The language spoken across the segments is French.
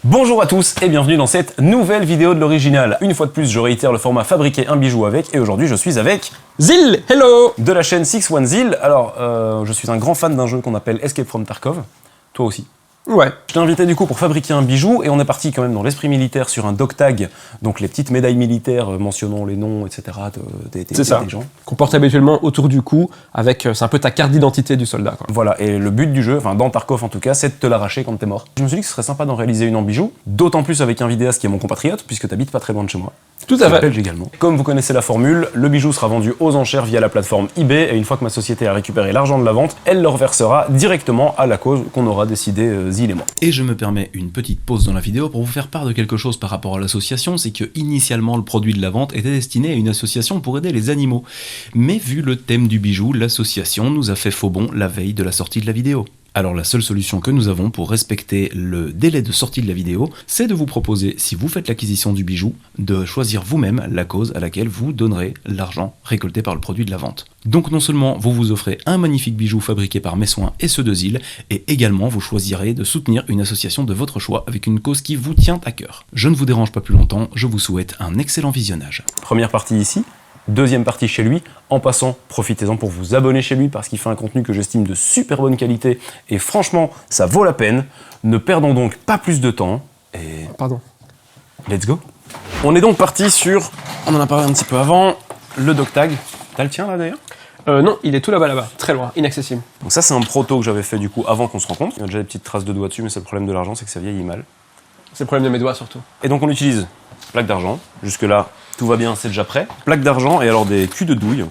Bonjour à tous et bienvenue dans cette nouvelle vidéo de l'original. Une fois de plus, je réitère le format fabriquer un bijou avec, et aujourd'hui je suis avec Zil, hello. De la chaîne 61Zil. Alors, je suis un grand fan d'un jeu qu'on appelle Escape from Tarkov. Toi aussi. Ouais. Je t'ai invité du coup pour fabriquer un bijou et on est parti quand même dans l'esprit militaire sur un dog tag, donc les petites médailles militaires mentionnant les noms, etc. des gens. Qu'on porte habituellement autour du cou, avec, c'est un peu ta carte d'identité du soldat, quoi. Voilà, et le but du jeu, enfin dans Tarkov en tout cas, c'est de te l'arracher quand t'es mort. Je me suis dit que ce serait sympa d'en réaliser une en bijou, d'autant plus avec un vidéaste qui est mon compatriote, puisque t'habites pas très loin de chez moi. Tout à fait. Belge également. Comme vous connaissez la formule, le bijou sera vendu aux enchères via la plateforme eBay, et une fois que ma société a récupéré l'argent de la vente, elle le reversera directement à la cause qu'on aura décidé, Zil et moi. Et je me permets une petite pause dans la vidéo pour vous faire part de quelque chose par rapport à l'association, c'est que initialement le produit de la vente était destiné à une association pour aider les animaux. Mais vu le thème du bijou, l'association nous a fait faux bond la veille de la sortie de la vidéo. Alors la seule solution que nous avons pour respecter le délai de sortie de la vidéo, c'est de vous proposer, si vous faites l'acquisition du bijou, de choisir vous-même la cause à laquelle vous donnerez l'argent récolté par le produit de la vente. Donc non seulement vous vous offrez un magnifique bijou fabriqué par mes soins et ceux de Zil, et également vous choisirez de soutenir une association de votre choix avec une cause qui vous tient à cœur. Je ne vous dérange pas plus longtemps, je vous souhaite un excellent visionnage. Première partie ici, deuxième partie chez lui. En passant, profitez-en pour vous abonner chez lui parce qu'il fait un contenu que j'estime de super bonne qualité et franchement, ça vaut la peine. Ne perdons donc pas plus de temps et... Pardon. Let's go. On est donc parti sur, on en a parlé un petit peu avant, le dog tag. T'as le tien là d'ailleurs ? Non, il est tout là-bas, très loin, inaccessible. Donc ça c'est un proto que j'avais fait du coup avant qu'on se rencontre. Il y a déjà des petites traces de doigts dessus, mais c'est le problème de l'argent, c'est que ça vieillit mal. C'est le problème de mes doigts surtout. Et donc on utilise plaque d'argent, jusque là tout va bien, c'est déjà prêt. Plaque d'argent et alors des culs de douille.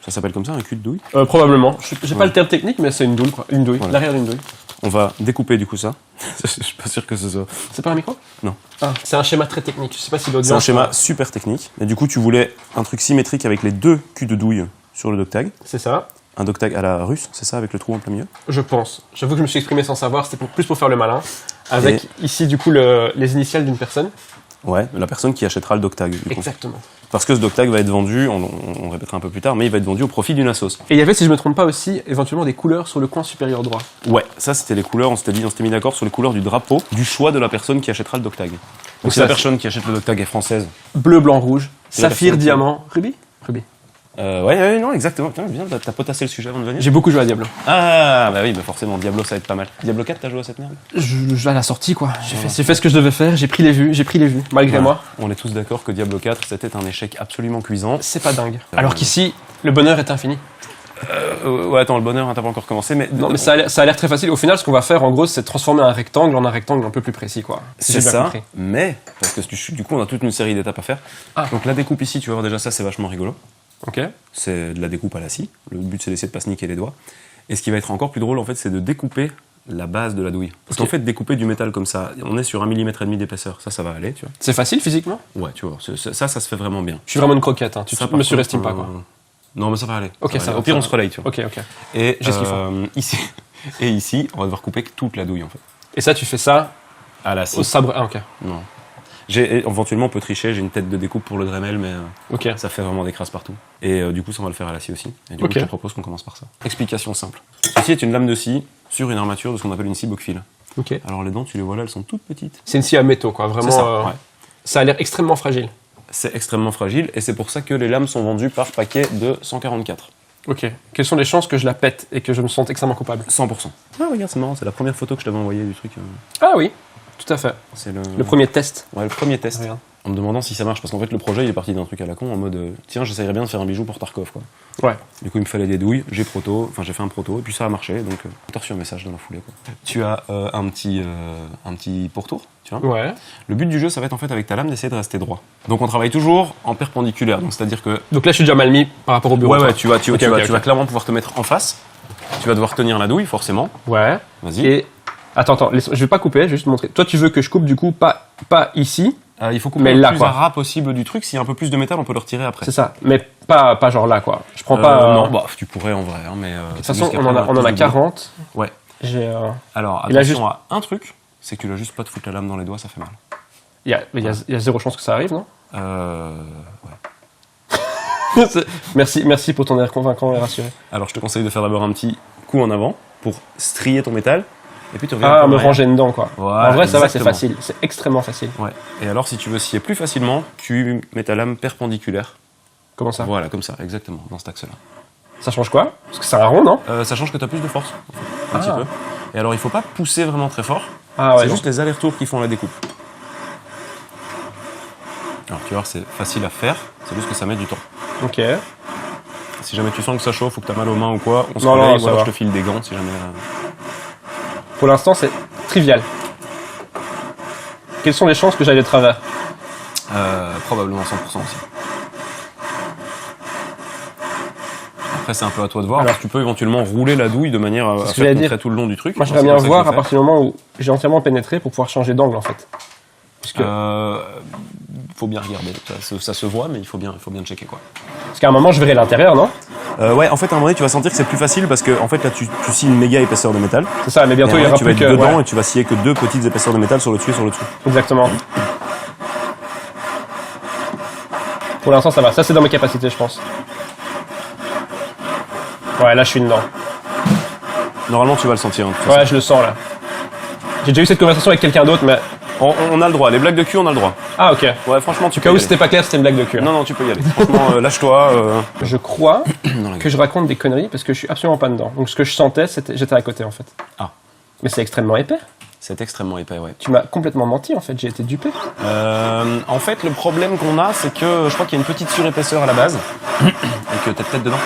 Ça s'appelle comme ça, un cul de douille. Probablement. J'ai pas le terme technique, mais c'est une douille, quoi. Une douille, voilà. L'arrière d'une douille. On va découper du coup ça. Je suis pas sûr que ce soit... C'est pas un micro ? Non. Ah, c'est un schéma très technique, je sais pas si l'audience... C'est un schéma super technique. Et du coup tu voulais un truc symétrique avec les deux culs de douille sur le dog tag. C'est ça. Un dog tag à la russe, c'est ça, avec le trou en plein milieu ? Je pense. J'avoue que je me suis exprimé sans savoir, c'était plus pour faire le malin. Avec ici du coup les initiales d'une personne. Ouais, la personne qui achètera le dog tag. Exactement. Parce que ce dog tag va être vendu, on répétera un peu plus tard, mais il va être vendu au profit d'une assos. Et il y avait, si je me trompe pas aussi, éventuellement des couleurs sur le coin supérieur droit. Ouais, ça c'était les couleurs, on s'était mis d'accord sur les couleurs du drapeau, du choix de la personne qui achètera le dog tag. Donc si la personne qui achète le dog tag est française. Bleu, blanc, rouge, saphir, qui... diamant, rubis. Ouais, non, exactement. Tiens, bien, t'as potassé le sujet avant de venir. J'ai beaucoup joué à Diablo. Ah, bah oui, bah forcément, Diablo ça va être pas mal. Diablo 4, t'as joué à cette merde ? Je joue à la sortie, quoi. J'ai fait ce que je devais faire, j'ai pris les vues, malgré moi. On est tous d'accord que Diablo 4, c'était un échec absolument cuisant. C'est pas dingue. Alors qu'ici, le bonheur est infini. Ouais, attends, le bonheur, t'as pas encore commencé, mais... Non, mais ça a l'air très facile. Au final, ce qu'on va faire, en gros, c'est transformer un rectangle en un rectangle un peu plus précis, quoi. C'est ça, mais, parce que du coup, on a toute une série d'étapes à faire. Ah. Donc la découpe ici, tu vas voir déjà ça, c'est vachement rigolo. Ok. C'est de la découpe à la scie. Le but, c'est d'essayer de pas se niquer les doigts. Et ce qui va être encore plus drôle, en fait, c'est de découper la base de la douille. Parce qu'en fait, découper du métal comme ça, on est sur 1,5 mm d'épaisseur. Ça va aller, tu vois. C'est facile physiquement ? Ouais, tu vois. Ça se fait vraiment bien. Je suis vraiment une croquette, hein. Tu me surestimes pas, quoi. Non, mais ça va aller. Ok, ça va. Au pire, on se relaye, tu vois. Ok. Et j'ai ce qu'il faut. ici, on va devoir couper toute la douille, en fait. Et ça, tu fais ça à la scie. Au sabre. Ah, ok. Non. Éventuellement, on peut tricher, j'ai une tête de découpe pour le Dremel, mais ça fait vraiment des crasses partout. Et du coup, ça, on va le faire à la scie aussi. Et du coup, je te propose qu'on commence par ça. Explication simple. Ceci est une lame de scie sur une armature de ce qu'on appelle une scie Bockfield. Ok. Alors les dents, tu les vois là, elles sont toutes petites. C'est une scie à métaux, quoi. Vraiment. Ça, ouais. Ça a l'air extrêmement fragile. C'est extrêmement fragile, et c'est pour ça que les lames sont vendues par paquet de 144. Ok. Quelles sont les chances que je la pète et que je me sente extrêmement coupable ? 100%. Ah, regarde, c'est marrant, c'est la première photo que je t'avais envoyée du truc. Ah oui. Tout à fait. C'est le premier test. Ouais, le premier test. Regarde. En me demandant si ça marche, parce qu'en fait le projet il est parti d'un truc à la con en mode tiens, j'essayerais bien de faire un bijou pour Tarkov, quoi. Ouais. Du coup il me fallait des douilles, j'ai fait un proto et puis ça a marché, donc t'as reçu un message dans la foulée, quoi. Tu as un petit pourtour, tu vois. Ouais. Le but du jeu ça va être en fait avec ta lame d'essayer de rester droit. Donc on travaille toujours en perpendiculaire, donc c'est à dire que. Donc là je suis déjà mal mis par rapport au bureau. Ouais, tu vas clairement pouvoir te mettre en face. Tu vas devoir tenir la douille forcément. Ouais. Vas-y. Et attends, je vais pas couper, je vais juste montrer. Toi tu veux que je coupe du coup pas ici. Il faut couper le plus à ras possible du truc. S'il y a un peu plus de métal, on peut le retirer après. C'est ça, mais pas genre là, quoi. Je prends pas. Non, bah tu pourrais en vrai, hein, mais. De toute façon, on en a 40. Ouais. Alors, attention à un truc, c'est que tu l'as juste pas de foutre la lame dans les doigts, ça fait mal. Il y a zéro chance que ça arrive, non ? Ouais. Merci pour ton air convaincant et rassuré. Alors, je te conseille de faire d'abord un petit coup en avant pour strier ton métal. et puis tu reviens me ranger dedans, quoi. Voilà, en vrai, ça va, c'est exactement. facile. C'est extrêmement facile. Ouais. Et alors, si tu veux scier plus facilement, tu mets ta lame perpendiculaire. Comment ça? Voilà, comme ça, exactement, dans cet axe-là. Ça change quoi? Parce que c'est un rond, non? Ça change que tu as plus de force, un petit peu. Et alors, il faut pas pousser vraiment très fort. C'est juste les allers-retours qui font la découpe. Alors, tu vois, c'est facile à faire, c'est juste que ça met du temps. Ok. Si jamais tu sens que ça chauffe ou que tu as mal aux mains ou quoi, on se Non, relaye, ou ça alors va. je te file des gants si jamais... Pour l'instant, c'est trivial. Quelles sont les chances que j'aille de travers? Probablement 100% aussi. Après, c'est un peu à toi de voir. Alors, tu peux éventuellement rouler la douille de manière à faire contrer tout le long du truc. Moi, j'aimerais bien voir à partir du moment où j'ai entièrement pénétré pour pouvoir changer d'angle, en fait. Puisque... faut bien regarder. Ça se voit, mais il faut bien checker, quoi. Parce qu'à un moment, je verrai l'intérieur, non? Ouais, en fait, à un moment donné, tu vas sentir que c'est plus facile parce que, en fait, là, tu scies une méga épaisseur de métal. C'est ça, mais bientôt, il y aura tu vas plus être que... dedans et tu vas scier que 2 petites épaisseurs de métal sur le dessus et sur le dessous. Exactement. Pour l'instant, ça va. Ça, c'est dans mes capacités, je pense. Ouais, là, je suis dedans. Normalement, tu vas le sentir. Hein, ouais, je le sens, là. J'ai déjà eu cette conversation avec quelqu'un d'autre, mais... On a le droit. Les blagues de cul, on a le droit. Ah, ok. Ouais, franchement, tu peux. Au cas où c'était pas clair, c'était une blague de cul. Non, tu peux y aller. Franchement, lâche-toi. Je crois que je raconte des conneries parce que je suis absolument pas dedans. Donc, ce que je sentais, j'étais à côté, en fait. Ah. Mais c'est extrêmement épais. C'est extrêmement épais, ouais. Tu m'as complètement menti, en fait. J'ai été dupé. En fait, le problème qu'on a, c'est que je crois qu'il y a une petite surépaisseur à la base et que t'as peut-être dedans.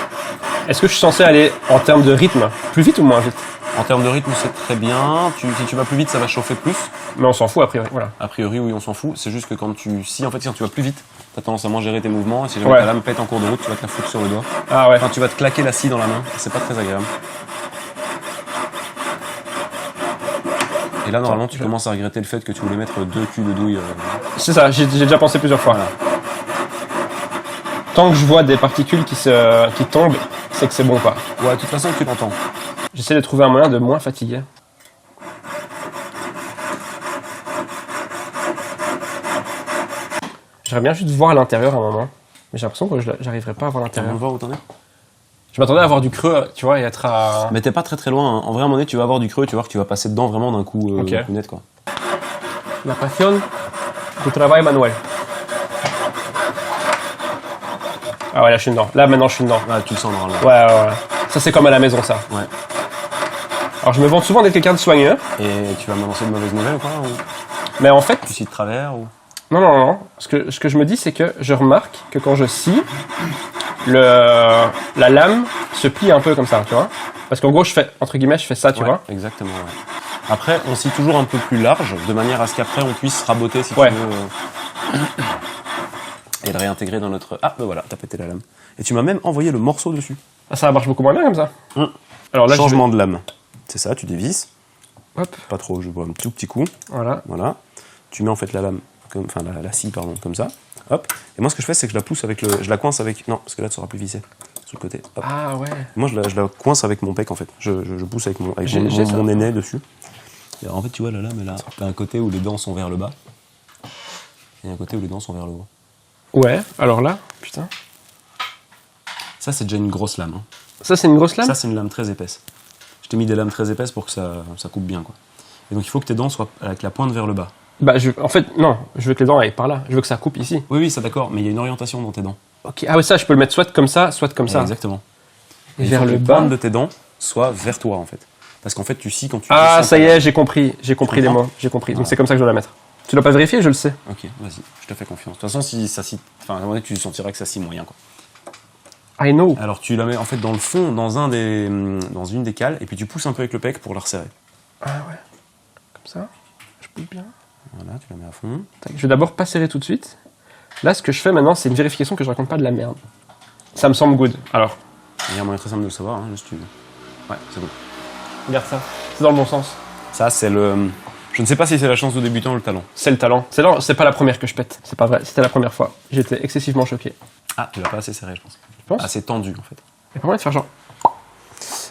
Est-ce que je suis censé aller, en termes de rythme, plus vite ou moins vite? En termes de rythme, c'est très bien. Si tu vas plus vite, ça va chauffer plus. Mais on s'en fout, a priori. Voilà. A priori, oui, on s'en fout. C'est juste que quand tu vas plus vite, t'as tendance à moins gérer tes mouvements. Et si jamais ta lame pète en cours de route, tu vas te la foutre sur le doigt. Ah ouais. Enfin, tu vas te claquer la scie dans la main. C'est pas très agréable. Et là, normalement, tu commences à regretter le fait que tu voulais mettre 2 culs de douille. C'est ça, j'ai déjà pensé plusieurs fois. Voilà. Tant que je vois des particules qui tombent, c'est que c'est bon, quoi. Ouais, de toute façon, tu l'entends. J'essaie de trouver un moyen de moins fatiguer. J'aimerais bien juste voir à l'intérieur un moment. Mais j'ai l'impression que j'arriverai pas à voir l'intérieur. On va voir où t'en es. Je m'attendais à avoir du creux, tu vois, et être à... Mais t'es pas très loin. Hein. En vrai, à un moment donné, tu vas avoir du creux, tu vas voir que tu vas passer dedans vraiment d'un coup, net, quoi. La passion du travail manuel. Ah ouais, là je suis dedans. Là maintenant je suis dedans. Ouais, tu le sens normalement. Ouais. Ça c'est comme à la maison, ça. Ouais. Alors je me vante souvent d'être quelqu'un de soigneux. Et tu vas m'annoncer de mauvaises nouvelles ou quoi Mais en fait... Tu scies de travers ou... Non. Ce que je me dis, c'est que je remarque que quand je scie, la lame se plie un peu comme ça, tu vois. Parce qu'en gros, je fais ça, tu vois. Exactement, ouais. Après, on scie toujours un peu plus large, de manière à ce qu'après, on puisse raboter, si tu veux, et le réintégrer dans notre... Ah, ben voilà, t'as pété la lame. Et tu m'as même envoyé le morceau dessus. Ah, ça marche beaucoup moins bien comme ça. Alors là, changement de lame. C'est ça, tu dévisses. Hop. Pas trop, je vois un tout petit coup. Voilà. Tu mets en fait la lame, la scie, pardon, comme ça. Hop. Et moi, ce que je fais, c'est que je la pousse avec je la coince avec... Non, parce que là, tu seras plus vissé. Sur le côté. Hop. Ah ouais. Moi, je la coince avec mon pec, en fait. Je pousse avec mon aîné dessus. Et alors, en fait, tu vois, la lame, là, t'as un côté où les dents sont vers le bas. Et un côté où les dents sont vers le haut. Ouais, alors là, putain. Ça, c'est déjà une grosse lame. Hein. Ça, c'est une grosse lame? Ça, c'est une lame très épaisse. Je t'ai mis des lames très épaisses pour que ça coupe bien, quoi. Et donc, il faut que tes dents soient avec la pointe vers le bas. Bah, en fait, non. Je veux que les dents aillent par là. Je veux que ça coupe ici. Oui, ça d'accord. Mais il y a une orientation dans tes dents. Ok. Ah ouais, ça, je peux le mettre soit comme ça, soit comme ça. Exactement. Et vers le bas. La pointe de tes dents soit vers toi, en fait. Parce qu'en fait, tu scies quand tu... Ah, ça y est, j'ai compris. J'ai compris les mots. J'ai compris. Donc, c'est comme ça que je dois la mettre. Tu dois pas vérifier, je le sais. Ok, vas-y. Je te fais confiance. De toute façon, si ça scie... Enfin, à un moment donné, tu sentiras que ça scie moyen, quoi. I know. Alors, tu la mets, en fait, dans le fond, dans une des cales, et puis tu pousses un peu avec le pec pour la resserrer. Ah ouais. Comme ça. Je pousse bien. Voilà, tu la mets à fond. Je vais d'abord pas serrer tout de suite. Là, ce que je fais maintenant, c'est une vérification que je raconte pas de la merde. Ça me semble good. Alors. Il y a un moyen très simple de le savoir, hein, juste tu... Ouais, c'est bon. Regarde ça. C'est dans le bon sens. Ça, c'est le... Je ne sais pas si c'est la chance de débutant ou le talent. C'est le talent. C'est pas la première que je pète. C'est pas vrai. C'était la première fois. J'étais excessivement choqué. Ah, tu l'as pas assez serré, je pense. Tu penses? Assez tendu, en fait. Il y a pas moyen de faire genre...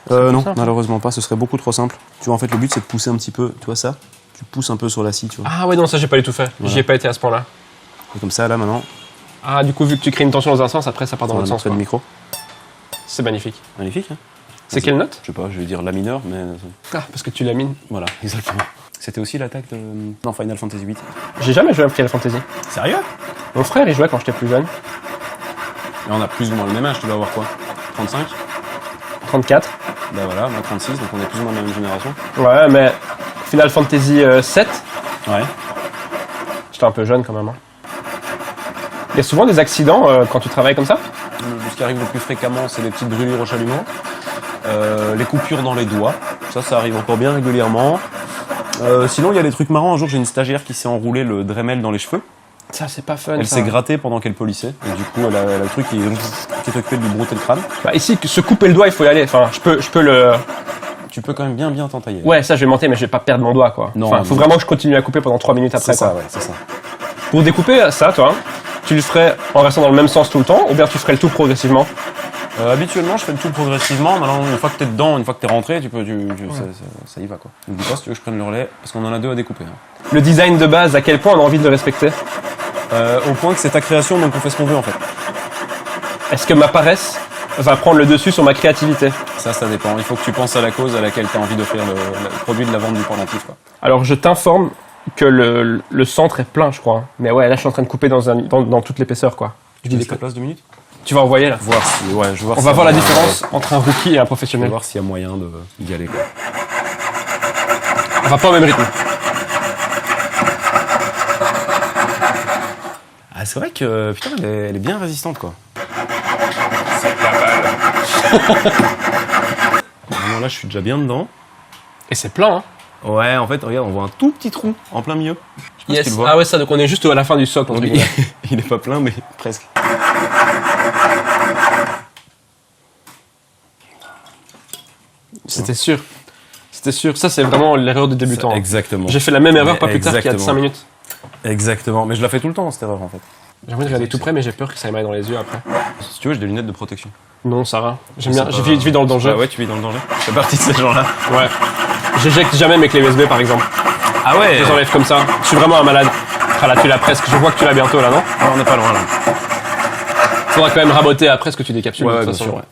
Non, simple. malheureusement pas. Ce serait beaucoup trop simple. Tu vois, en fait, le but, c'est de pousser un petit peu. Tu vois ça? Tu pousses un peu sur la scie, tu vois. Ah ouais, non, ça, j'ai pas du tout fait. Voilà. J'y ai pas été à ce point-là. Et comme ça, là, maintenant... Ah, du coup, vu que tu crées une tension dans un sens, après, ça part dans l'autre sens. Le micro. C'est magnifique. Magnifique, hein? C'est quelle note? Je sais pas, je vais dire la mineure, mais... Ah, parce que tu lamines. Voilà, exactement. C'était aussi l'attaque de... Non, Final Fantasy VIII. J'ai jamais joué à Final Fantasy. Sérieux? Mon frère, il jouait quand j'étais plus jeune. Et on a plus ou moins le même âge, tu dois avoir quoi? 35? 34. Bah voilà, moi 36, donc on est plus ou moins de la même génération. Ouais, mais Final Fantasy 7, Ouais. j'étais un peu jeune quand même. Hein. Il y a souvent des accidents quand tu travailles comme ça? Ce qui arrive le plus fréquemment, c'est les petites brûlures au chalumeau. Les coupures dans les doigts. Ça arrive encore bien régulièrement. Sinon, il y a des trucs marrants. Un jour, j'ai une stagiaire qui s'est enroulé le Dremel dans les cheveux. Ça, c'est pas fun. Elle s'est grattée pendant qu'elle polissait. Et du coup, elle a le truc qui est occupé de lui brouter le crâne. Bah, ici, se couper le doigt, il faut y aller. Enfin, je peux le... Tu peux quand même bien t'entailler. Ouais, ça, je vais monter, mais je vais pas perdre mon doigt, quoi. Non, enfin, faut vraiment que je continue à couper pendant 3 minutes après, c'est quoi. ça, ouais, c'est ça. Pour découper ça, toi, tu le ferais en restant dans le même sens tout le temps, ou bien tu ferais le tout progressivement? Habituellement, je fais le tout progressivement. Maintenant, une fois que t'es dedans, une fois que t'es rentré, ça y va, quoi. N'oublie pas si tu veux que je prenne le relais, parce qu'on en a 2 à découper. Hein. Le design de base, à quel point on a envie de le respecter? Au point que c'est ta création, donc on fait ce qu'on veut, en fait. Est-ce que ma paresse va prendre le dessus sur ma créativité? Ça dépend. Il faut que tu penses à la cause à laquelle tu as envie d'offrir le produit de la vente du pendentif, quoi. Alors, je t'informe que le centre est plein, je crois. Mais ouais, là, je suis en train de couper dans toute l'épaisseur, quoi. Je dis Laisse la place 2 minutes. Tu vas envoyer, là. Voir si, ouais, je vais voir On si va voir la différence entre un rookie et un professionnel. Je vais voir s'il y a moyen d'y aller, quoi. On va pas au même rythme. Ah, c'est vrai que, putain, elle est bien résistante, quoi. Vraiment, là, je suis déjà bien dedans. Et c'est plein, hein. Ouais, en fait, regarde, on voit un tout petit trou en plein milieu. Je sais pas si tu le vois. Ah ouais, ça, donc on est juste à la fin du socle. Donc, il est pas plein, mais presque. C'était sûr. C'était sûr. Ça, c'est vraiment l'erreur de débutant. Exactement. J'ai fait la même erreur pas plus tard qu'il y a 5 minutes. Exactement. Mais je la fais tout le temps, cette erreur, en fait. J'ai envie de regarder tout près, mais j'ai peur que ça m'aille dans les yeux après. Si tu veux, j'ai des lunettes de protection. Non, Sarah. J'aime bien. Je vis dans le danger. Ah ouais, tu vis dans le danger. Je fais partie de ces gens-là. Ouais. J'éjecte jamais mes clés USB, par exemple. Ah ouais. Je les enlève comme ça. Je suis vraiment un malade. Ah là, tu l'as presque. Je vois que tu l'as bientôt, là, non? Ah, on n'est pas loin, là. Faudra quand même raboter après ce que tu décapsules. Ouais, de toute bien façon. sûr, ouais.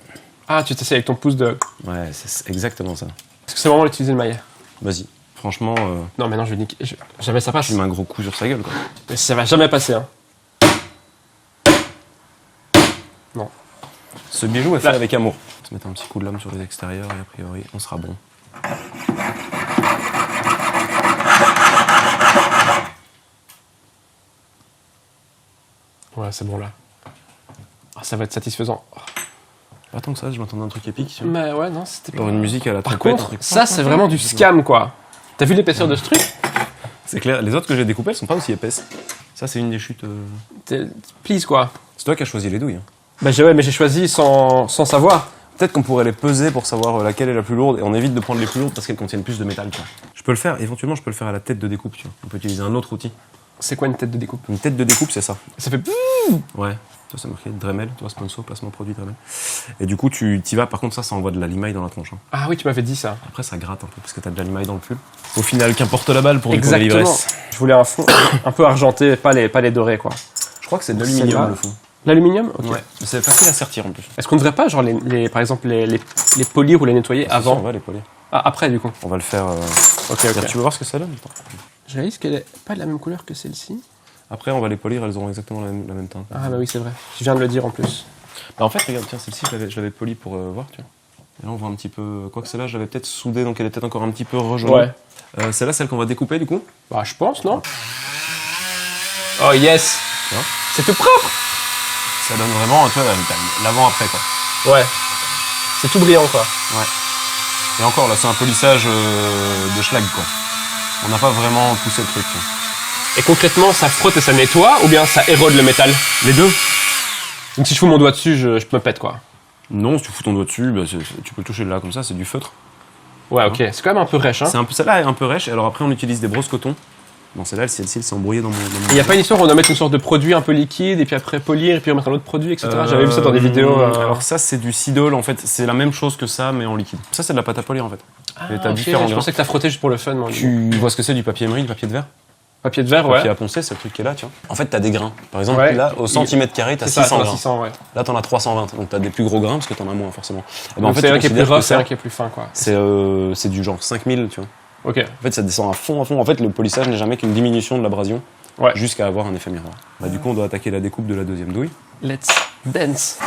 Ah, tu t'essayes avec ton pouce de... Ouais, c'est exactement ça. Est-ce que c'est vraiment d'utiliser le maillet? Vas-y. Franchement, Non, mais non, je vais niquer. Jamais ça passe. tu mets un gros coup sur sa gueule, quoi. Mais ça va jamais passer, hein. Non. Ce bijou est fait Là. avec amour. On va se mettre un petit coup de lame sur les extérieurs et a priori, on sera bon. Ouais, c'est bon, là. Ah, ça va être satisfaisant. Pas tant que ça, je m'attendais à un truc épique. Mais ouais, non, c'était Genre une musique à la Par trompette. contre, un truc- ça, c'est vraiment du scam, quoi. T'as vu l'épaisseur de ce truc? C'est clair, les autres que j'ai découpées, elles sont pas aussi épaisses. Ça, c'est une des chutes. Please, quoi. C'est toi qui as choisi les douilles. Hein. Bah, mais j'ai choisi sans savoir. Peut-être qu'on pourrait les peser pour savoir laquelle est la plus lourde et on évite de prendre les plus lourdes parce qu'elles contiennent plus de métal. Quoi. Je peux le faire, éventuellement, je peux le faire à la tête de découpe. Tu vois. On peut utiliser un autre outil. C'est quoi une tête de découpe? Une tête de découpe, c'est ça. Ça fait... Ouais. Toi, c'est marqué Dremel, toi, sponsor, placement produit Dremel. Et du coup, tu t'y vas. Par contre, ça envoie de la limaille dans la tronche. Hein. Ah oui, tu m'avais dit ça. Après, ça gratte un peu parce que t'as de la limaille dans le pull. Au final, qu'importe la balle pour du coup, la Exactement. l'ivresse. Je voulais un fond un peu argenté, pas les dorés, quoi. Je crois que c'est de Celle-là. l'aluminium le fond. L'aluminium? Ok. Ouais. Mais c'est facile à sertir en plus. Est-ce qu'on devrait pas, genre, par exemple, les polir ou les nettoyer On avant? va les polir. Ah, après, du coup. On va le faire. Ok, Tu ok. veux voir ce que ça donne? Attends. Je réalise qu'elle est pas de la même couleur que celle-ci. Après, on va les polir, elles auront exactement la même teinte. Ah, bah oui, c'est vrai. Je viens de le dire en plus. Bah, en fait, regarde, tiens, celle-ci, je l'avais polie pour voir, tu vois. Et là, on voit un petit peu. Quoique celle-là, je l'avais peut-être soudée, donc elle est peut-être encore un petit peu rejaunie. Ouais. Celle-là, celle qu'on va découper, du coup. Bah, je pense, non? Oh, yes! Tu vois. C'est tout propre! Ça donne vraiment, tu vois, l'avant-après, quoi. Ouais. C'est tout brillant, quoi. Ouais. Et encore, là, c'est un polissage de schlag, quoi. On n'a pas vraiment poussé le truc, quoi. Et concrètement, ça frotte et ça nettoie, ou bien ça érode le métal? Les deux? Donc si je fous mon doigt dessus, je me pète, quoi. Non, si tu fous ton doigt dessus, bah, tu peux le toucher là, comme ça, c'est du feutre. Ouais, ok. C'est quand même un peu rêche, hein. Celle-là est un peu rêche, et alors après, on utilise des brosses coton. Bon, celle-là, celle-ci, elle s'est embrouillée dans mon... Il n'y a pas une histoire où on doit mettre une sorte de produit un peu liquide, et puis après polir, et puis remettre un autre produit, etc. J'avais vu ça dans des vidéos. Alors ça, c'est du Sidol, en fait. C'est la même chose que ça, mais en liquide. Ça, c'est de la pâte à polir, en fait. Ah, Et t'as ok. différents Je grains. pensais que t'as frotté juste pour le fun, moi. Tu vois ce que c'est du papier émeri, du papier de verre? Papier de verre, ouais. Papier à poncer, c'est le truc qui est là, tu vois. En fait, t'as des grains. Par exemple, là, au centimètre carré, t'as 600 grains. 600, ouais. Là, t'en as 320. Donc, t'as des plus gros grains parce que t'en as moins, forcément. Et ben, en fait, c'est un qui est plus gras, c'est un qui est plus fin, quoi. C'est du genre 5000, tu vois. Ok. En fait, ça descend à fond. En fait, le polissage n'est jamais qu'une diminution de l'abrasion jusqu'à avoir un effet miroir. Bah, du coup, on doit attaquer la découpe de la deuxième douille. Let's dance.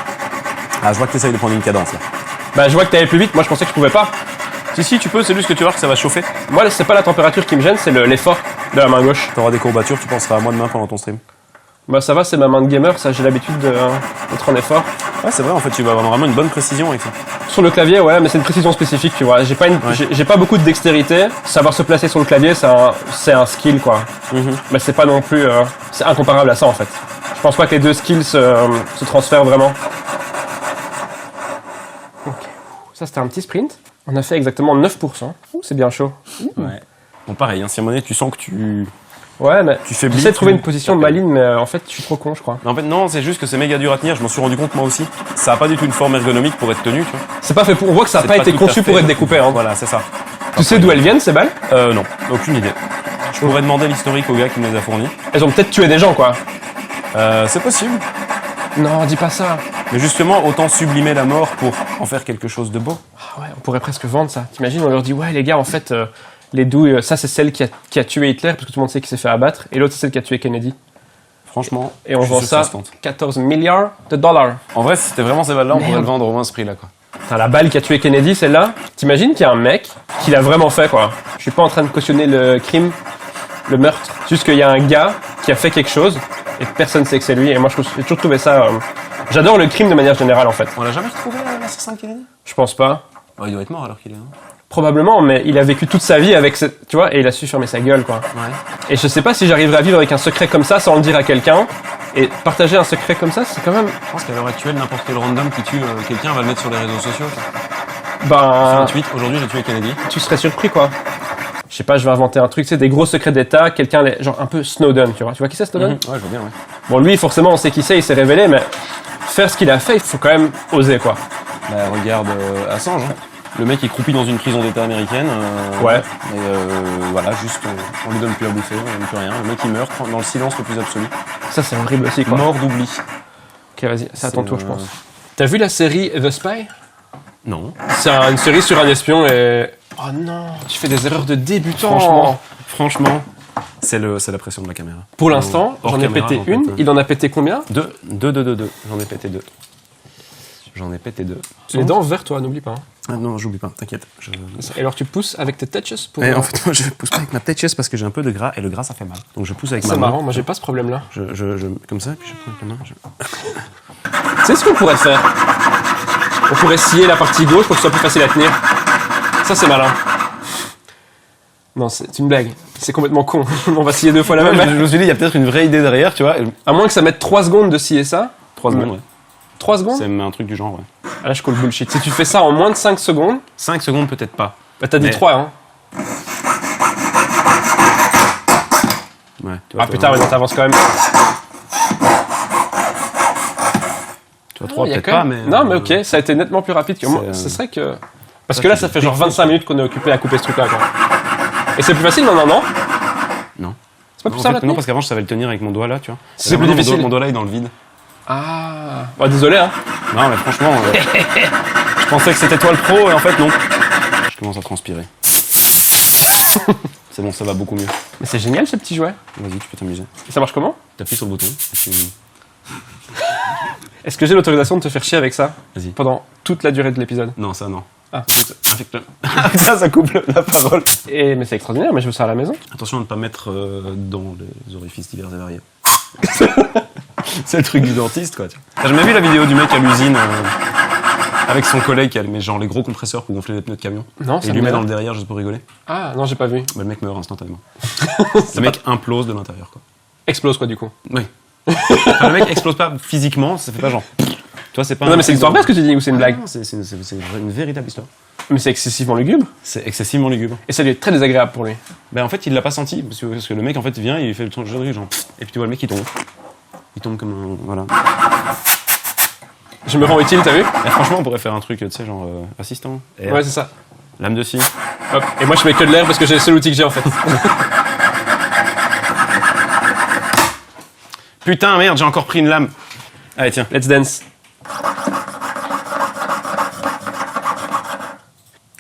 Ah, je vois que t'essayes de prendre une cadence, là. Bah, je vois que t'allais plus vite. Moi, je pensais que je pouvais pas. Si, tu peux, c'est juste que tu vois que ça va chauffer. Moi, c'est pas la température qui me gêne, c'est l'effort de la main gauche. T'auras des courbatures, tu penseras à moi demain pendant ton stream. Bah, ça va, c'est ma main de gamer, ça, j'ai l'habitude d'être en effort. Ouais, c'est vrai, en fait, tu vas avoir vraiment une bonne précision avec ça. Sur le clavier, ouais, mais c'est une précision spécifique, tu vois. J'ai pas beaucoup de dextérité. Savoir se placer sur le clavier, c'est un skill, quoi. Mais c'est pas non plus, c'est incomparable à ça, en fait. Je pense pas que les deux skills se transfèrent vraiment. Ok. Ça, c'était un petit sprint. On a fait exactement 9%. Ouh, c'est bien chaud. Ouais. Bon, pareil, si à un moment donné, tu sens que tu... Ouais, mais tu faiblis. J'essaie de trouver une position maligne, mais en fait, je suis trop con, je crois. En fait, non, c'est juste que c'est méga dur à tenir. Je m'en suis rendu compte moi aussi. Ça a pas du tout une forme ergonomique pour être tenu, tu vois. C'est pas fait pour. On voit que ça a pas été conçu pour être découpé, hein. Voilà, c'est ça. Tu sais d'où elles viennent, ces balles? Non, aucune idée. Je pourrais demander l'historique au gars qui me les a fournis. Elles ont peut-être tué des gens, quoi. C'est possible. Non, dis pas ça. Mais justement, autant sublimer la mort pour en faire quelque chose de beau. Ah ouais, on pourrait presque vendre ça. T'imagines, on leur dit, ouais, les gars, en fait, les douilles, ça, c'est celle qui a tué Hitler, parce que tout le monde sait qu'il s'est fait abattre, et l'autre, c'est celle qui a tué Kennedy. Franchement, et on vend ça 14 milliards de dollars. En vrai, si c'était vraiment ces balles-là, on pourrait le vendre au moins ce prix-là, quoi. T'as la balle qui a tué Kennedy, celle-là. T'imagines qu'il y a un mec qui l'a vraiment fait, quoi. Je suis pas en train de cautionner le crime, le meurtre. Juste qu'il y a un gars qui a fait quelque chose, et personne sait que c'est lui. Et moi, j'ai toujours trouvé ça... J'adore le crime de manière générale, en fait. On l'a jamais retrouvé, l'assassin de Kennedy? Je pense pas. Oh, il doit être mort alors qu'il est... Probablement, mais il a vécu toute sa vie avec tu vois, et il a su fermer sa gueule, quoi. Ouais. Et je sais pas si j'arriverai à vivre avec un secret comme ça sans le dire à quelqu'un. Et partager un secret comme ça, c'est quand même... Je pense qu'à l'heure actuelle, n'importe quel random qui tue quelqu'un va le mettre sur les réseaux sociaux. Ben... Aujourd'hui, j'ai tué Kennedy. Tu serais surpris, quoi. Je sais pas, je vais inventer un truc, c'est des gros secrets d'État, quelqu'un, genre un peu Snowden, tu vois. Tu vois qui c'est Snowden? Ouais, je vois bien, ouais. Bon, lui, forcément, on sait qui c'est, il s'est révélé, mais faire ce qu'il a fait, il faut quand même oser, quoi. Bah, regarde Assange, hein. Le mec est croupi dans une prison d'État américaine. Ouais. Et voilà, juste, on lui donne plus à bouffer, on lui donne plus rien. Le mec, il meurt dans le silence le plus absolu. Ça, c'est horrible aussi, quoi. Mort d'oubli. Ok, vas-y, c'est à ton tour, je pense. T'as vu la série The Spy? Non. C'est une série sur un espion et... Oh non, tu fais des erreurs de débutant. Franchement, c'est la pression de la caméra. Pour l'instant, j'en ai pété une. Il en a pété combien? Deux. J'en ai pété deux. Les dents vers toi, n'oublie pas. Hein. Ah non, j'oublie pas, t'inquiète. Et alors tu pousses avec tes touches pour... En fait, moi je pousse pas avec ma touches parce que j'ai un peu de gras et le gras ça fait mal. Donc je pousse avec ma main. C'est marrant, moi j'ai pas ce problème-là. Comme ça, puis je prends avec la main. Tu sais ce qu'on pourrait faire? On pourrait scier la partie gauche pour que ce soit plus facile à tenir. Ça c'est malin. Non, c'est une blague. C'est complètement con. On va scier deux fois la même. Je me suis dit, il y a peut-être une vraie idée derrière, tu vois. À moins que ça mette 3 secondes de scier ça. 3 secondes, ouais. 3 secondes? C'est un truc du genre, ouais. Ah là, je colle bullshit. Si tu fais ça en moins de 5 secondes... 5 secondes, peut-être pas. Bah, t'as dit 3, hein. Ouais. Ah putain, mais non, t'avances quand même. Tu vois, 3, peut-être pas, mais... Non, mais ok, ça a été nettement plus rapide que moi. Ce serait que... Parce que là, ça fait genre 25 minutes qu'on est occupé à couper ce truc-là, quoi. Et c'est plus facile, non? Non. C'est pas plus simple à tenir? Non, parce qu'avant, je savais le tenir avec mon doigt là, tu vois. C'est plus difficile. Mon doigt là est dans le vide. Ah... Bah, désolé, hein. Non, mais franchement, je pensais que c'était toi le pro, et en fait, non. Je commence à transpirer. C'est bon, ça va beaucoup mieux. Mais c'est génial, ce petit jouet. Vas-y, tu peux t'amuser. Et ça marche comment? T'appuies sur le bouton. Est-ce que j'ai l'autorisation de te faire chier avec ça? Vas-y. Pendant toute la durée de l'épisode? Non, ça, non. Ah. Ça coupe la parole. Mais c'est extraordinaire, mais je veux ça à la maison. Attention à ne pas mettre dans les orifices divers et variés. C'est le truc du dentiste, quoi. T'as jamais vu la vidéo du mec à l'usine avec son collègue qui a les gros compresseurs pour gonfler les pneus de camion? Non, et il lui met dans le derrière juste pour rigoler. Ah, non, j'ai pas vu. Bah, le mec meurt instantanément. Le mec implose de l'intérieur, quoi. Explose, quoi, du coup. Oui. Enfin, le mec explose pas physiquement, ça fait pas genre... Toi, c'est pas... Non, mais c'est une histoire vraie, ce que tu dis, ou c'est une blague? Non, c'est une véritable histoire. Mais c'est excessivement lugubre. C'est excessivement lugubre. Et ça lui est très désagréable pour lui. Ben en fait, il l'a pas senti, parce que le mec, en fait, il vient, il fait le truc genre... Et puis tu vois le mec, il tombe. Il tombe comme un... Voilà. Je me rends utile, t'as vu? Et franchement, on pourrait faire un truc, tu sais, genre assistant. Et ouais, c'est ça. Lame de scie. Hop. Et moi, je mets que de l'air parce que j'ai le seul outil que j'ai, en fait. Putain, merde, j'ai encore pris une lame. Allez, tiens. Let's dance.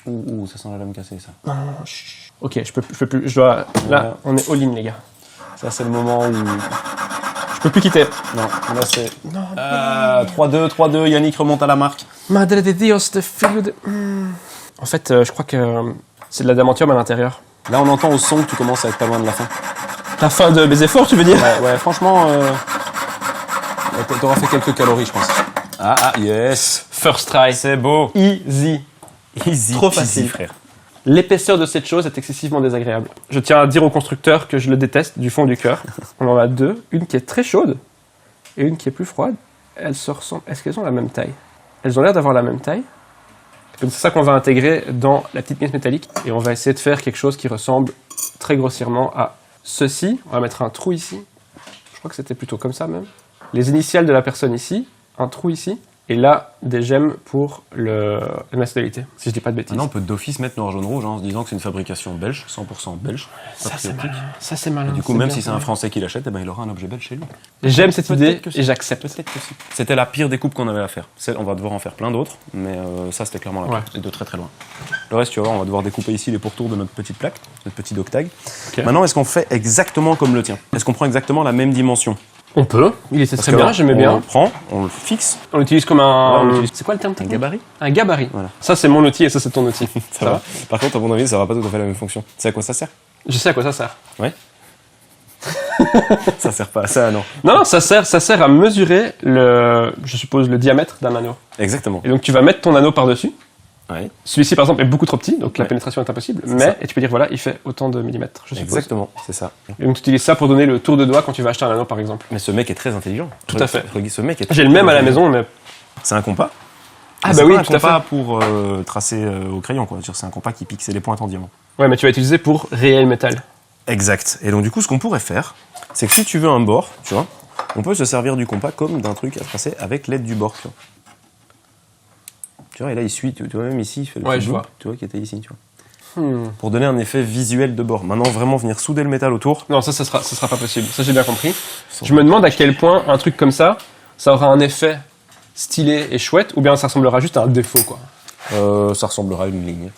Ouh, ça sent la lame cassée, ça. Ok, je peux plus, je dois... Là, on est all-in, les gars. Ça, c'est le moment où... Je peux plus quitter. Non, là, c'est... 3-2, Yannick remonte à la marque. Madre de Dios, de filo de... En fait, je crois que c'est de l'adamantium à l'intérieur. Là, on entend au son que tu commences à être pas loin de la fin. La fin de Baiser Fort, tu veux dire? Ouais, franchement, t'auras fait quelques calories, je pense. Ah, yes. First try. C'est beau. Easy. Trop facile, frère. L'épaisseur de cette chose est excessivement désagréable. Je tiens à dire au constructeur que je le déteste du fond du cœur. On en a deux, une qui est très chaude et une qui est plus froide. Elles se ressemblent. Est-ce qu'elles ont la même taille? Elles ont l'air d'avoir la même taille. Donc c'est ça qu'on va intégrer dans la petite pièce métallique et on va essayer de faire quelque chose qui ressemble très grossièrement à ceci. On va mettre un trou ici. Je crois que c'était plutôt comme ça même. Les initiales de la personne ici, un trou ici. Et là, des gemmes pour la nationalité, si je dis pas de bêtises. Maintenant, on peut d'office mettre noir, jaune, rouge, en se disant que c'est une fabrication belge, 100% belge. Ça, c'est malin. Du coup, même si c'est un Français qui l'achète, il aura un objet belge chez lui. J'aime cette idée et j'accepte. Peut-être que si. C'était la pire découpe qu'on avait à faire. On va devoir en faire plein d'autres, mais ça, c'était clairement la pire. Et de très très loin. Le reste, tu vas voir, on va devoir découper ici les pourtours de notre petite plaque, notre petit octag. Okay. Maintenant, est-ce qu'on fait exactement comme le tien? Est-ce qu'on prend exactement la même dimension? On peut, il était très bien, j'aimais bien. On le prend, on le fixe. On l'utilise comme un... C'est quoi le terme technique? Un gabarit. Un gabarit. Voilà. Ça c'est mon outil et ça c'est ton outil. ça va. Par contre, à mon avis, ça va pas tout à fait la même fonction. Tu sais à quoi ça sert? Je sais à quoi ça sert. Ouais. Ça sert pas à ça, non. Non, ça sert à mesurer je suppose, le diamètre d'un anneau. Exactement. Et donc tu vas mettre ton anneau par-dessus. Ouais. Celui-ci par exemple est beaucoup trop petit, donc la pénétration est impossible. Et tu peux dire voilà, il fait autant de millimètres, je suppose. Exactement, c'est ça. Et donc tu utilises ça pour donner le tour de doigt quand tu vas acheter un anneau par exemple. Mais ce mec est très intelligent. Tout à fait. Ce mec est J'ai le même à la maison, mais... C'est un compas. Ah bah oui, tout à fait. C'est un compas pour tracer au crayon, quoi. C'est un compas qui pique les pointes en diamant. Ouais, mais tu vas utiliser pour réel métal. Exact. Et donc du coup, ce qu'on pourrait faire, c'est que si tu veux un bord, tu vois, on peut se servir du compas comme d'un truc à tracer avec l'aide du bord, tu vois. Tu vois, et là, il suit, tu vois, même ici, il fait le petit bout, tu vois, qui était ici, tu vois. Pour donner un effet visuel de bord. Maintenant, vraiment venir souder le métal autour. Non, ça sera pas possible. Ça, j'ai bien compris. Je me demande à quel point un truc comme ça aura un effet stylé et chouette, ou bien ça ressemblera juste à un défaut, quoi. Ça ressemblera à une ligne.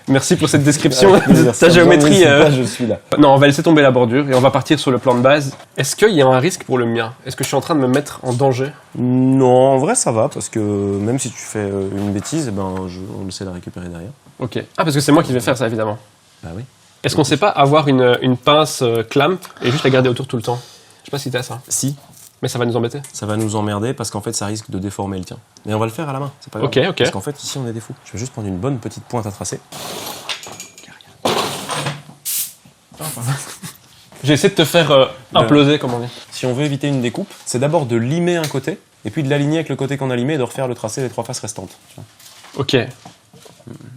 Merci pour cette description. Ta géométrie. Je suis là. Non, on va laisser tomber la bordure et on va partir sur le plan de base. Est-ce qu'il y a un risque pour le mien? Est-ce que je suis en train de me mettre en danger? Non, en vrai, ça va, parce que même si tu fais une bêtise, on essaie de la récupérer derrière. Ok. Ah, parce que c'est moi qui vais faire ça, évidemment. Bah oui. Est-ce qu'on sait pas avoir une pince clamp et juste la garder autour tout le temps? Je sais pas si t'as ça. Si. Mais ça va nous embêter. Ça va nous emmerder parce qu'en fait, ça risque de déformer le tien. Mais on va le faire à la main, c'est pas grave. Ok. Parce qu'en fait, ici, on est des fous. Je vais juste prendre une bonne petite pointe à tracer. J'ai essayé de te faire imploser, comme on dit. Si on veut éviter une découpe, c'est d'abord de limer un côté, et puis de l'aligner avec le côté qu'on a limé et de refaire le tracé des 3 faces restantes. Ok.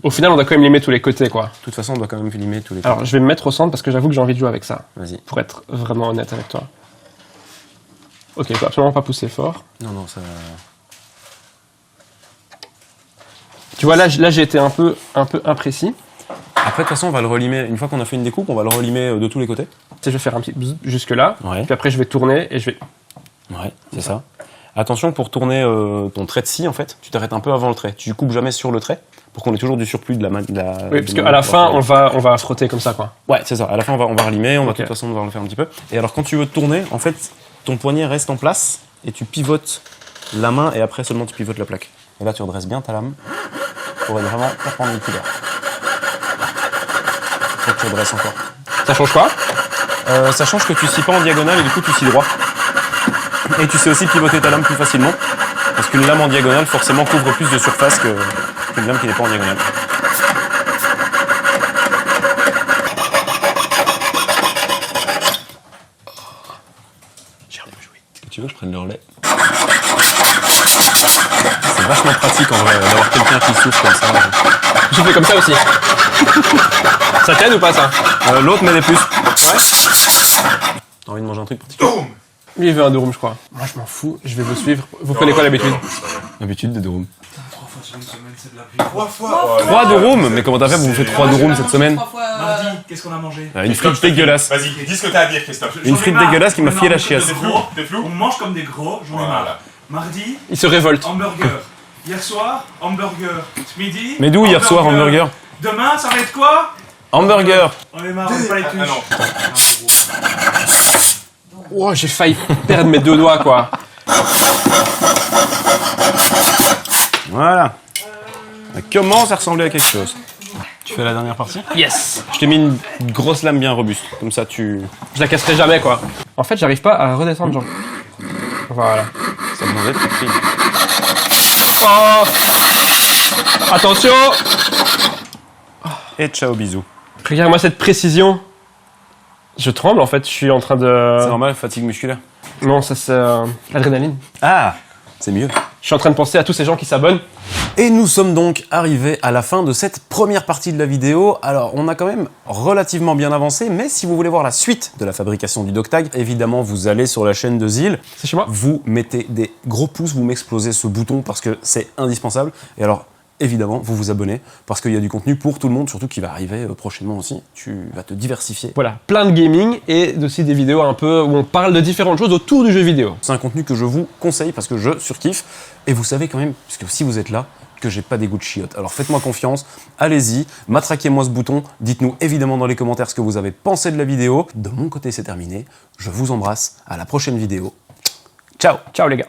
Au final, on doit quand même limer tous les côtés, quoi. De toute façon, on doit quand même limer tous les côtés. Alors, je vais me mettre au centre parce que j'avoue que j'ai envie de jouer avec ça. Vas-y. Pour être vraiment honnête avec toi. Ok, il faut absolument pas pousser fort. Non, ça... Tu vois, là j'ai été un peu imprécis. Après, de toute façon, on va le relimer. Une fois qu'on a fait une découpe, on va le relimer de tous les côtés. Tu sais, je vais faire un petit bzz jusque là. Ouais. Puis après, je vais tourner et je vais... Ouais, c'est ça. Attention, pour tourner ton trait de scie, en fait, tu t'arrêtes un peu avant le trait. Tu coupes jamais sur le trait pour qu'on ait toujours du surplus de la... Oui, parce qu'à la fin, on va frotter comme ça, quoi. Ouais, c'est ça. À la fin, on va relimer, on va de toute façon devoir le faire un petit peu. Et alors, quand tu veux tourner, en fait, ton poignet reste en place et tu pivotes la main et après seulement tu pivotes la plaque. Et là, tu redresses bien ta lame pour être vraiment perpendiculaire. Faut que tu redresses encore. Ça change quoi? Ça change que tu scies pas en diagonale et du coup tu scies droit. Et tu sais aussi pivoter ta lame plus facilement. Parce qu'une lame en diagonale forcément couvre plus de surface qu'une lame qui n'est pas en diagonale. J'ai un peu joué. Est-ce que tu veux que je prenne le relais? C'est vachement pratique en vrai d'avoir quelqu'un qui souffle comme ça. Je fais comme ça aussi. Ça t'aide ou pas ça? L'autre met des puces. Ouais. T'as envie de manger un truc particulier? Lui, il veut un 2 rooms, je crois. Moi, je m'en fous. Je vais vous suivre. Vous prenez quoi d'habitude? L'habitude de 2 rooms. 3 fois sur une semaine, c'est de la pluie. 3 fois 3 2 rooms? Mais comment t'as fait pour vous faire 3 2 rooms cette semaine? Mardi, qu'est-ce qu'on a mangé? Une frite dégueulasse. Vas-y, dis ce que t'as à dire, Christophe. Une frite dégueulasse qui m'a fié la chiasse. T'es flou? On mange comme des gros, j'en ai marre. Mardi, Il se révolte. hamburger. Hier soir, hamburger. Ce midi, Mais d'où hier soir, hamburger? Demain, ça va être quoi? Hamburger. On est marre, on veut pas les tuches. Oh, j'ai failli perdre mes 2 doigts, quoi. Voilà. Ça commence à ressembler à quelque chose. Tu fais la dernière partie? Yes. Je t'ai mis une grosse lame bien robuste. Comme ça, tu... Je la casserai jamais, quoi. En fait, j'arrive pas à redescendre, genre. Voilà. Ça demandait de faire Oh. Attention. Et ciao, bisous. Regarde-moi cette précision. Je tremble, en fait. Je suis en train de... C'est normal, fatigue musculaire. Non, ça c'est l'adrénaline. Ah, c'est mieux. Je suis en train de penser à tous ces gens qui s'abonnent. Et nous sommes donc arrivés à la fin de cette première partie de la vidéo. Alors, on a quand même relativement bien avancé, mais si vous voulez voir la suite de la fabrication du DocTag, évidemment, vous allez sur la chaîne de Zil. C'est chez moi. Vous mettez des gros pouces, vous m'explosez ce bouton parce que c'est indispensable. Et alors, évidemment, vous vous abonnez parce qu'il y a du contenu pour tout le monde, surtout qui va arriver prochainement aussi. Tu vas te diversifier. Voilà, plein de gaming et aussi des vidéos un peu où on parle de différentes choses autour du jeu vidéo. C'est un contenu que je vous conseille parce que je surkiffe. Et vous savez quand même, puisque si vous êtes là, que j'ai pas des goûts de chiottes. Alors faites-moi confiance, allez-y, matraquez-moi ce bouton, dites-nous évidemment dans les commentaires ce que vous avez pensé de la vidéo. De mon côté, c'est terminé. Je vous embrasse, à la prochaine vidéo. Ciao. Ciao les gars.